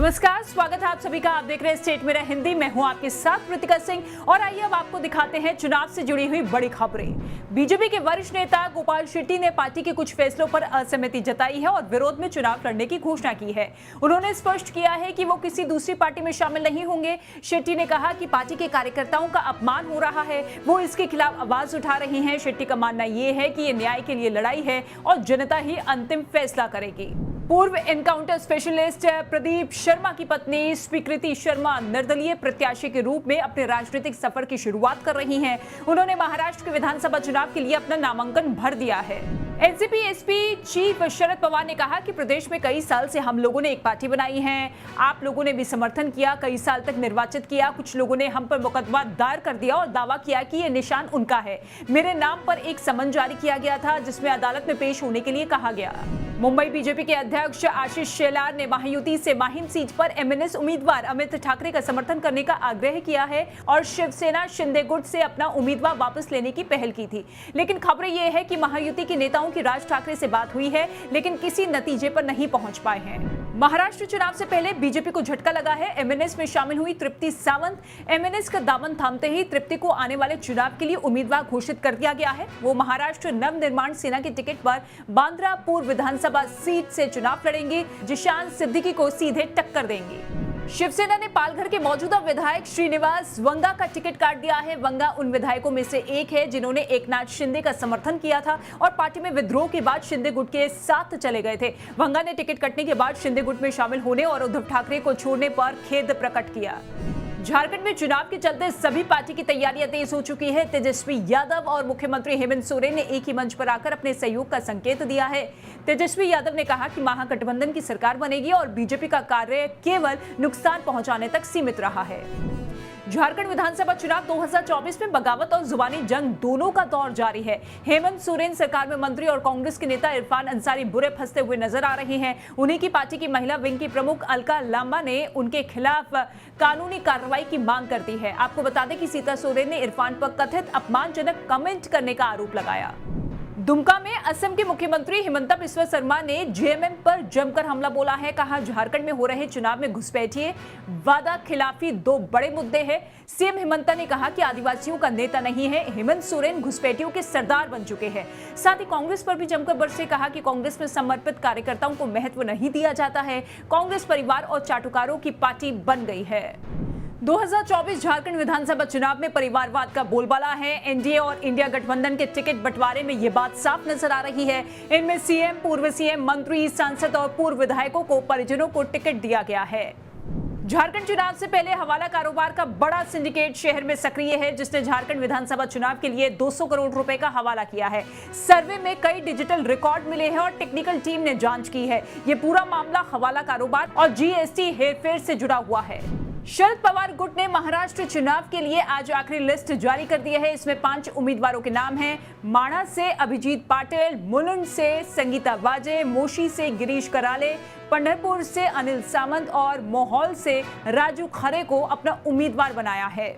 नमस्कार, स्वागत है आप सभी का। आप देख रहे हैं स्टेट मेरा हिंदी। मैं हूं आपके साथ कृतिका सिंह और आइए अब आपको दिखाते हैं चुनाव से जुड़ी हुई बड़ी खबरें। बीजेपी के वरिष्ठ नेता गोपाल शेट्टी ने पार्टी के कुछ फैसलों पर असहमति जताई है और विरोध में चुनाव लड़ने की घोषणा की है। उन्होंने स्पष्ट किया है कि वो किसी दूसरी पार्टी में शामिल नहीं होंगे। शेट्टी ने कहा कि पार्टी के कार्यकर्ताओं का अपमान हो रहा है, वो इसके खिलाफ आवाज उठा रही हैं। शेट्टी का मानना ये है कि ये न्याय के लिए लड़ाई है और जनता ही अंतिम फैसला करेगी। पूर्व एनकाउंटर स्पेशलिस्ट प्रदीप शर्मा की पत्नी स्वीकृति शर्मा निर्दलीय प्रत्याशी के रूप में अपने राजनीतिक सफर की शुरुआत कर रही हैं। उन्होंने महाराष्ट्र के विधानसभा चुनाव के लिए अपना नामांकन भर दिया है। NCP SP chief Sharad Pawar ने कहा कि प्रदेश में कई साल से हम लोगों ने एक पार्टी बनाई है, आप लोगों ने भी समर्थन किया, कई साल तक निर्वाचित किया, कुछ लोगों ने हम पर मुकदमा दायर कर दिया और दावा किया कि ये निशान उनका है। मेरे नाम पर एक समन जारी किया गया था जिसमें अदालत में पेश होने के लिए कहा गया। मुंबई बीजेपी के अध्यक्ष आशीष शेलार ने महायुति से माहिम सीट पर एमएनएस उम्मीदवार अमित ठाकरे का समर्थन करने का आग्रह किया है और शिवसेना शिंदे गुट से अपना उम्मीदवार वापस लेने की पहल की थी। लेकिन खबरें ये है कि महायुति के नेताओं की राज ठाकरे से बात हुई है लेकिन किसी नतीजे पर नहीं पहुंच पाए हैं। महाराष्ट्र चुनाव से पहले बीजेपी को झटका लगा है। एमएनएस में शामिल हुई तृप्ति सावंत। एमएनएस का दामन थामते ही तृप्ति को आने वाले चुनाव के लिए उम्मीदवार घोषित कर दिया गया है। वो महाराष्ट्र नवनिर्माण सेना की टिकट पर बांद्रा पूर्व विधानसभा सीट से चुनाव लड़ेंगे। जिशान सिद्दीकी को सीधे टक्कर देंगे। शिवसेना ने पालघर के मौजूदा विधायक श्रीनिवास वंगा का टिकट काट दिया है। वंगा उन विधायकों में से एक है जिन्होंने एकनाथ शिंदे का समर्थन किया था और पार्टी में विद्रोह के बाद शिंदे गुट के साथ चले गए थे। वंगा ने टिकट कटने के बाद शिंदे गुट में शामिल होने और उद्धव ठाकरे को छोड़ने पर खेद प्रकट किया। झारखंड में चुनाव के चलते सभी पार्टी की तैयारियां तेज हो चुकी है। तेजस्वी यादव और मुख्यमंत्री हेमंत सोरेन ने एक ही मंच पर आकर अपने सहयोग का संकेत दिया है। तेजस्वी यादव ने कहा कि महागठबंधन की सरकार बनेगी और बीजेपी का कार्य केवल नुकसान पहुंचाने तक सीमित रहा है। झारखंड विधानसभा चुनाव 2024 में बगावत और जुबानी जंग दोनों का दौर जारी है। हेमंत सोरेन सरकार में मंत्री और कांग्रेस के नेता इरफान अंसारी बुरे फंसते हुए नजर आ रहे हैं। उन्हीं की पार्टी की महिला विंग की प्रमुख अलका लांबा ने उनके खिलाफ कानूनी कार्रवाई की मांग कर दी है। आपको बता दें कि सीता सोरेन ने इरफान पर कथित अपमानजनक कमेंट करने का आरोप लगाया। दुमका में असम के मुख्यमंत्री हिमंता बिस्वा शर्मा ने जेएमएम पर जमकर हमला बोला है। कहा झारखंड में हो रहे चुनाव में घुसपैठिए वादा खिलाफी दो बड़े मुद्दे हैं। सीएम हिमंता ने कहा कि आदिवासियों का नेता नहीं है, हेमंत सोरेन घुसपैठियों के सरदार बन चुके हैं। साथ ही कांग्रेस पर भी जमकर बरसे। कहा कि कांग्रेस में समर्पित कार्यकर्ताओं को महत्व नहीं दिया जाता है। कांग्रेस परिवार और चाटुकारों की पार्टी बन गई है। 2024 झारखंड विधानसभा चुनाव में परिवारवाद का बोलबाला है। एनडीए और इंडिया गठबंधन के टिकट बंटवारे में ये बात साफ नजर आ रही है। इनमें सीएम, पूर्व सीएम, मंत्री, सांसद और पूर्व विधायकों को परिजनों को टिकट दिया गया है। झारखंड चुनाव से पहले हवाला कारोबार का बड़ा सिंडिकेट शहर में सक्रिय है जिसने झारखंड विधानसभा चुनाव के लिए 200 करोड़ रुपए का हवाला किया है। सर्वे में कई डिजिटल रिकॉर्ड मिले हैं और टेक्निकल टीम ने जांच की है। ये पूरा मामला हवाला कारोबार और जीएसटी हेरफेर से जुड़ा हुआ है। शरद पवार गुट ने महाराष्ट्र चुनाव के लिए आज आखिरी लिस्ट जारी कर दी है। इसमें 5 उम्मीदवारों के नाम हैं। माणा से अभिजीत पाटिल, मुलुंड से संगीता वाजे, मोशी से गिरीश कराले, पंढरपुर से अनिल सामंत और मोहोल से राजू खरे को अपना उम्मीदवार बनाया है।